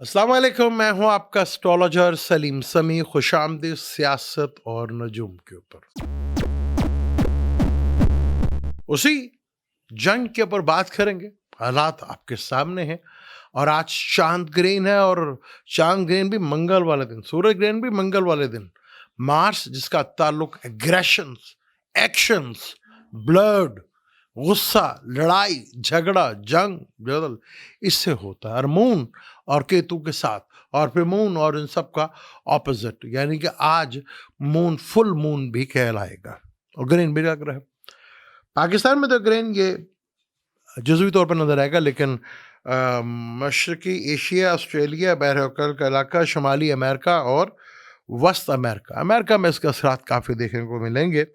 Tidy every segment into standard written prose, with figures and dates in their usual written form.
अस्सलाम वालेकुम, मैं हूं आपका एस्ट्रोलॉजर सलीम समी। खुशामदीद सियासत और नजूम के ऊपर। उसी जंग के ऊपर बात करेंगे। हालात आपके सामने हैं और आज चांद ग्रहण है और चांद ग्रहण भी मंगल वाले दिन, सूर्य ग्रहण भी मंगल वाले दिन। मार्स जिसका ताल्लुक एग्रेशंस, एक्शंस, ब्लड, गुस्सा, लड़ाई, झगड़ा, जंग, जदल इससे होता है। और मून और केतु के साथ, और फिर मून और इन सब का ऑपोजिट, यानी कि आज मून फुल मून भी कहलाएगा और ग्रहण भी लग रहा है। पाकिस्तान में तो ग्रहण ये जुज़वी तौर पर नजर आएगा, लेकिन मशरकी एशिया, ऑस्ट्रेलिया, बहरौल का इलाका, शुमाली अमेरिका और वस्त अमेरिका में इसके असरात काफ़ी देखने को मिलेंगे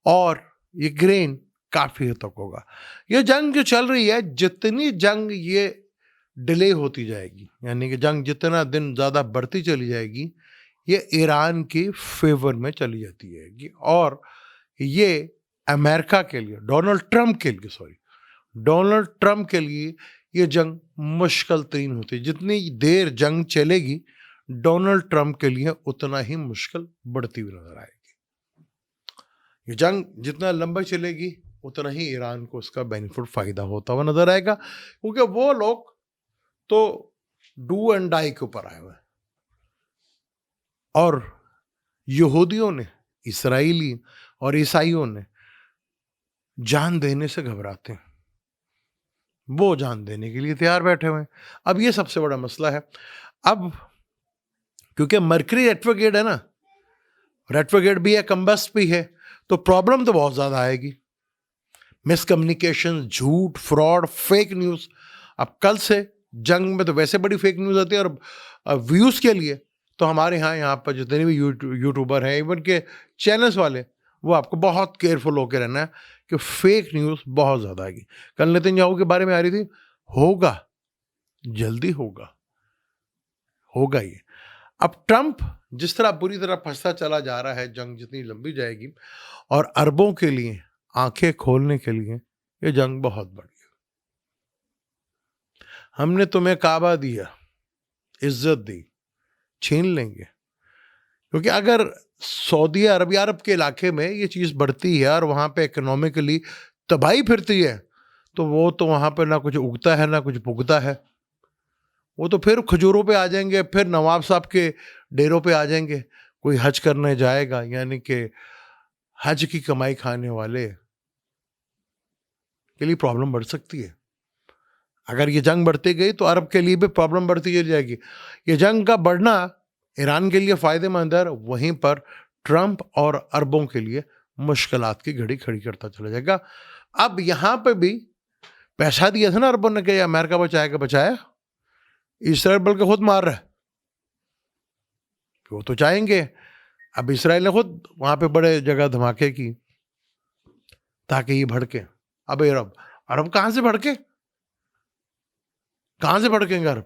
और ये ग्रहण काफ़ी हद तक होगा। ये जंग जो चल रही है, जितनी जंग ये डिले होती जाएगी, यानी कि जंग जितना दिन ज़्यादा बढ़ती चली जाएगी, ये ईरान की फेवर में चली जाती जाएगी और ये अमेरिका के लिए, डोनाल्ड ट्रंप के लिए ये जंग मुश्किल तरीन होती है। जितनी देर जंग चलेगी, डोनाल्ड ट्रंप के लिए उतना ही मुश्किल बढ़ती हुई नजर आएगी। ये जंग जितना लंबा चलेगी, उतना ही ईरान को उसका बेनिफिट फायदा होता हुआ नजर आएगा, क्योंकि वो लोग तो डू एंड डाई के ऊपर आए हुए हैं और यहूदियों ने, इसराइली और ईसाइयों ने जान देने से घबराते हैं। वो जान देने के लिए तैयार बैठे हुए हैं। अब ये सबसे बड़ा मसला है। अब क्योंकि मरकरी रेट्रोग्रेड है ना, रेट्रोग्रेड भी है, कंबस्ट भी है, तो प्रॉब्लम तो बहुत ज़्यादा आएगी। मिसकम्युनिकेशन, झूठ, फ्रॉड, फेक न्यूज़। अब कल से जंग में तो वैसे बड़ी फेक न्यूज़ आती है, और व्यूज़ के लिए तो हमारे यहाँ पर जितने भी यूट्यूबर हैं, इवन के चैनल्स वाले, वो आपको बहुत केयरफुल होकर रहना है कि फेक न्यूज़ बहुत ज़्यादा आएगी। कल नेतन्याहू के बारे में आ रही थी, होगा, जल्दी होगा ये। अब ट्रंप जिस तरह बुरी तरह फंसता चला जा रहा है, जंग जितनी लंबी जाएगी, और अरबों के लिए आंखें खोलने के लिए ये जंग बहुत बड़ी है। हमने तुम्हें काबा दिया, इज्जत दी, छीन लेंगे। क्योंकि अगर सऊदी अरब के इलाके में ये चीज़ बढ़ती है और वहाँ पे इकोनॉमिकली तबाही फिरती है, तो वो तो वहाँ पे ना कुछ उगता है ना कुछ पुगता है। वो तो फिर खजूरों पे आ जाएंगे, फिर नवाब साहब के डेरों पे आ जाएंगे। कोई हज करने जाएगा, यानी कि हज की कमाई खाने वाले के लिए प्रॉब्लम बढ़ सकती है। अगर ये जंग बढ़ती गई तो अरब के लिए भी प्रॉब्लम बढ़ती चली जाएगी। ये जंग का बढ़ना ईरान के लिए फ़ायदेमंद है, वहीं पर ट्रंप और अरबों के लिए मुश्किलात की घड़ी खड़ी करता चला जाएगा। अब यहाँ पे भी पैसा दिया था ना अरबों ने कि अमेरिका बचाया, इसराइल बल्कि खुद मार रहा है। वो तो चाहेंगे। अब इसराइल ने खुद वहाँ पे बड़े जगह धमाके की ताकि ये भड़के। अब अरब कहाँ से भड़के, कहाँ से भड़केंगे अरब,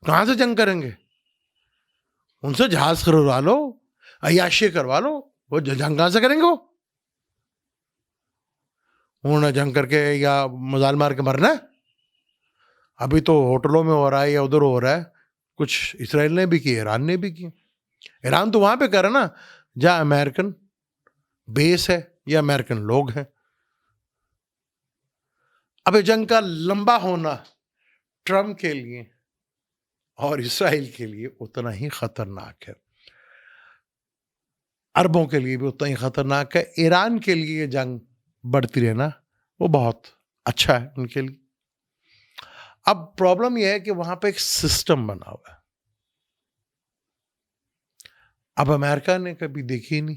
कहाँ से जंग करेंगे? उनसे जहाज खरीदवा लो, अय्याशी करवा लो, वो जंग कहाँ से करेंगे? वो उन्होंने जंग करके या मजाल मार के मरना है? अभी तो होटलों में हो रहा है या उधर हो रहा है। कुछ इसराइल ने भी किया, ईरान ने भी किया। ईरान तो वहां पे कर रहा ना जहां अमेरिकन बेस है या अमेरिकन लोग हैं। अब ये जंग का लंबा होना ट्रंप के लिए और इसराइल के लिए उतना ही खतरनाक है, अरबों के लिए भी उतना ही खतरनाक है। ईरान के लिए जंग बढ़ती रहना वो बहुत अच्छा है उनके लिए। अब प्रॉब्लम यह है कि वहां पे एक सिस्टम बना हुआ है। अब अमेरिका ने कभी देखी नहीं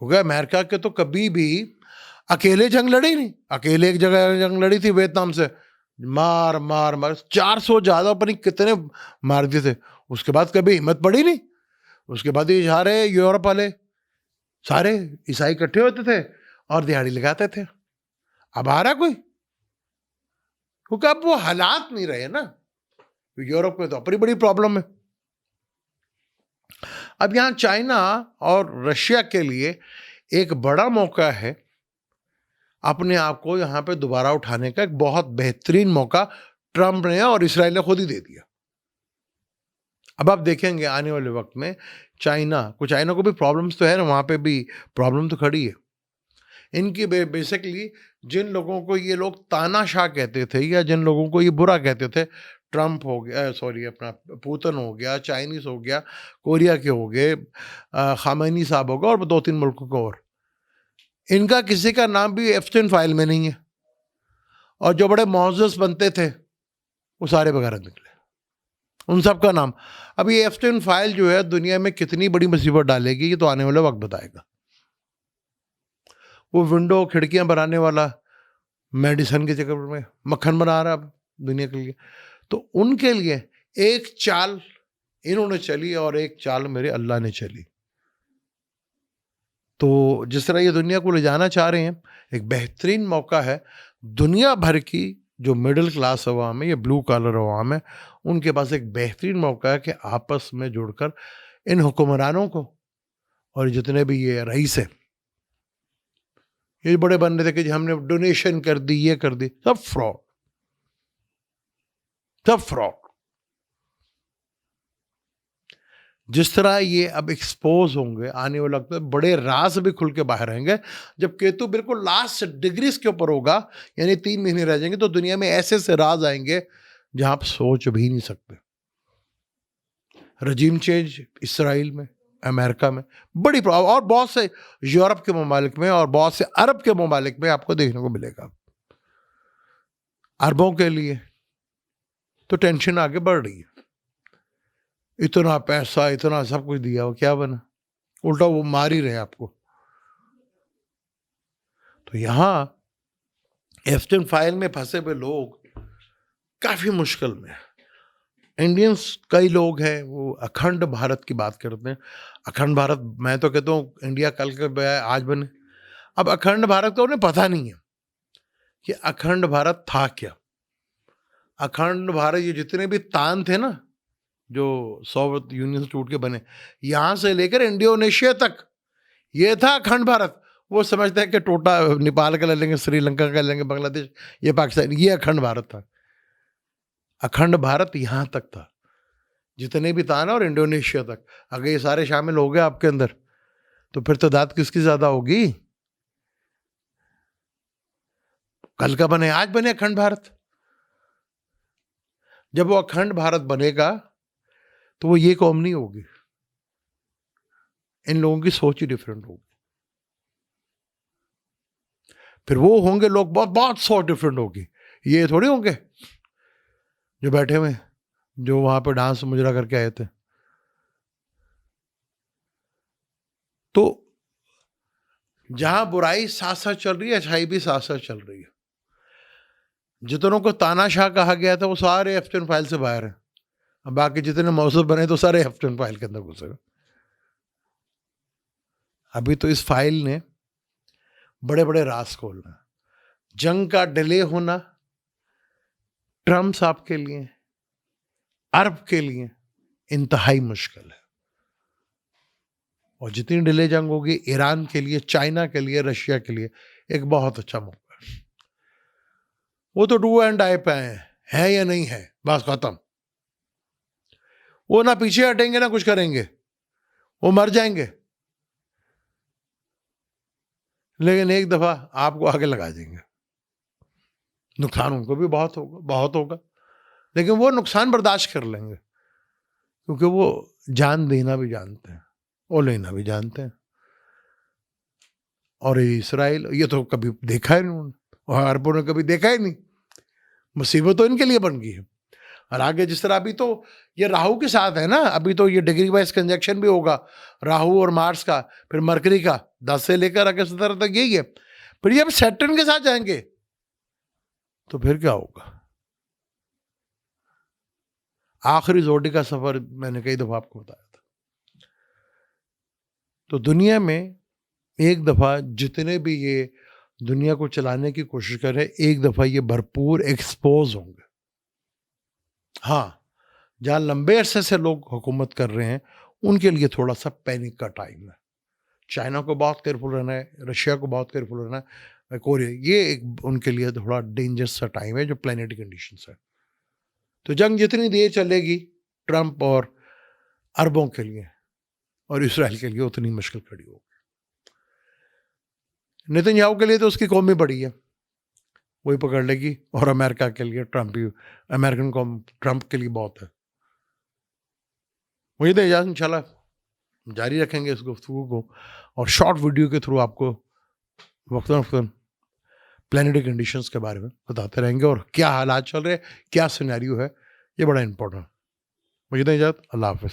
होगा। अमेरिका के तो कभी भी अकेले जंग लड़ी नहीं। अकेले एक जगह जंग लड़ी थी वियतनाम से, मार 400 ज्यादा पर कितने मार दिए थे। उसके बाद कभी हिम्मत पड़ी नहीं। उसके बाद ये सारे यूरोप वाले, सारे ईसाई इकट्ठे होते थे और दिहाड़ी लगाते थे। अब आ रहा कोई, क्योंकि अब वो हालात नहीं रहे ना। यूरोप में तो अपनी बड़ी प्रॉब्लम है। अब यहां चाइना और रशिया के लिए एक बड़ा मौका है अपने आप को यहां पे दोबारा उठाने का। एक बहुत बेहतरीन मौका ट्रंप ने और इसराइल ने खुद ही दे दिया। अब आप देखेंगे आने वाले वक्त में चाइना को भी प्रॉब्लम्स तो है ना, वहाँ पे भी प्रॉब्लम तो खड़ी है इनकी। बेसिकली जिन लोगों को ये लोग तानाशाह कहते थे या जिन लोगों को ये बुरा कहते थे, ट्रम्प हो गया, सॉरी अपना पुतिन हो गया, चाइनीज हो गया, कोरिया के हो गए, खामैनी साहब हो गया और 2-3 मुल्कों को और, इनका किसी का नाम भी एफस्टाइन फाइल में नहीं है। और जो बड़े मुअज़्ज़ज़ बनते थे वो सारे वगैरह निकले, उन सब का नाम। अब ये एफस्टाइन फाइल जो है दुनिया में कितनी बड़ी मुसीबत डालेगी ये तो आने वाला वक्त बताएगा। वो विंडो खिड़कियां बनाने वाला मेडिसन के चक्कर में मक्खन बना रहा अब दुनिया के लिए, तो उनके लिए एक चाल इन्होंने चली और एक चाल मेरे अल्लाह ने चली। तो जिस तरह ये दुनिया को ले जाना चाह रहे हैं, एक बेहतरीन मौका है दुनिया भर की जो मिडिल क्लास अवाम है, ये ब्लू कॉलर अवाम है, उनके पास एक बेहतरीन मौका है कि आपस में जुड़कर इन हुक्मरानों को और जितने भी ये रईस हैं, ये बड़े बन रहे थे कि जी हमने डोनेशन कर दी, ये कर दी, सब फ्रॉड, सब फ्रॉड। जिस तरह ये अब एक्सपोज होंगे आने वाले वक्त में, बड़े राज भी खुल के बाहर आएंगे। जब केतु बिल्कुल लास्ट डिग्रीज के ऊपर होगा, यानी 3 महीने रह जाएंगे, तो दुनिया में ऐसे ऐसे राज आएंगे जहां आप सोच भी नहीं सकते। रजीम चेंज इसराइल में, अमेरिका में बड़ी प्रॉब्लम, और बहुत से यूरोप के ममालिक में और बहुत से अरब के ममालिक में आपको देखने को मिलेगा। अरबों के लिए तो टेंशन आगे बढ़ रही है, इतना पैसा इतना सब कुछ दिया, वो क्या बना, उल्टा वो मार ही रहे आपको। तो यहां एफस्टाइन फाइल में फंसे हुए लोग काफी मुश्किल में। इंडियंस कई लोग हैं वो अखंड भारत की बात करते हैं। अखंड भारत, मैं तो कहता हूँ इंडिया कल के बजाय आज बने। अब अखंड भारत का उन्हें पता नहीं है कि अखंड भारत था क्या। अखंड भारत, ये जितने भी तान थे ना जो सोवियत यूनियन से टूट के बने, यहां से लेकर इंडोनेशिया तक ये था अखंड भारत। वो समझते हैं कि टोटा नेपाल का ले लेंगे, श्रीलंका का ले लेंगे, बांग्लादेश, ये पाकिस्तान, ये अखंड भारत था। अखंड भारत यहां तक था, जितने भी था ना, और इंडोनेशिया तक। अगर ये सारे शामिल हो गए आपके अंदर तो फिर तो दाद किसकी ज्यादा होगी। कल का बने आज बने अखंड भारत। जब वो अखंड भारत बनेगा तो वो ये कौम नहीं होगी, इन लोगों की सोच ही डिफरेंट होगी। फिर वो होंगे लोग, बहुत बहुत सोच डिफरेंट होगी। ये थोड़ी होंगे जो बैठे हुए जो वहां पे डांस मुजरा करके आए थे। तो जहां बुराई साथ साथ चल रही है, अच्छाई भी साथ साथ चल रही है। जितनों को तानाशाह कहा गया था वो सारे एफस्टाइन फाइल से बाहर हैं। अब बाकी जितने मौसूफ बने तो सारे एफस्टाइन फाइल के अंदर घुसे गए। अभी तो इस फाइल ने बड़े बड़े राज खोलना। जंग का डिले होना ट्रम्प साहब के लिए, अरब के लिए इंतहाई मुश्किल है। और जितनी डिले जंग होगी ईरान के लिए, चाइना के लिए, रशिया के लिए एक बहुत अच्छा मौका है। वो तो डू एंड डाई पे है या नहीं है, बस खत्म। वो ना पीछे हटेंगे ना कुछ करेंगे, वो मर जाएंगे, लेकिन एक दफा आपको आगे लगा देंगे। नुकसान उनको भी बहुत होगा, बहुत होगा, लेकिन वो नुकसान बर्दाश्त कर लेंगे क्योंकि वो जान देना भी जानते हैं और लेना भी जानते हैं। और इसराइल, ये तो कभी देखा ही नहीं उन्होंने, और अरबों ने कभी देखा ही नहीं। मुसीबत तो इनके लिए बन गई है। और आगे जिस तरह अभी तो ये राहु के साथ है ना, अभी तो ये डिग्री वाइज कंजक्शन भी होगा राहु और मार्स का, फिर मरकरी का 10 से लेकर आगे 17 तक यही है। फिर ये अब सैटर्न के साथ जाएंगे तो फिर क्या होगा। आखिरी जोड़ी का सफर मैंने कई दफा आपको बताया था। तो दुनिया में एक दफा जितने भी ये दुनिया को चलाने की कोशिश कर रहे हैं, एक दफा ये भरपूर एक्सपोज होंगे। हाँ, जहां लंबे अरसे से लोग हुकूमत कर रहे हैं उनके लिए थोड़ा सा पैनिक का टाइम है। चाइना को बहुत केयरफुल रहना है, रशिया को बहुत केयरफुल रहना है, कोरिया, ये एक उनके लिए थोड़ा डेंजरस सा टाइम है जो प्लानिटरी कंडीशंस है। तो जंग जितनी देर चलेगी, ट्रम्प और अरबों के लिए और इसराइल के लिए उतनी मुश्किल खड़ी होगी। नेतन्याहू के लिए तो उसकी कौम ही बड़ी है, वही पकड़ लेगी, और अमेरिका के लिए ट्रंप ही, अमेरिकन कौम ट्रंप के लिए बहुत है। वही तो इजाज़त इंशाल्लाह जारी रखेंगे इस गुफ्तगू को, और शॉर्ट वीडियो के थ्रू आपको वक्तन वक्तन प्लानिटरी कंडीशंस के बारे में बताते रहेंगे और क्या हालात चल रहे हैं, क्या सिनेरियो है, ये बड़ा इंपॉर्टेंट। मुझे तो इजाज़त, अल्लाह हाफ़िज़।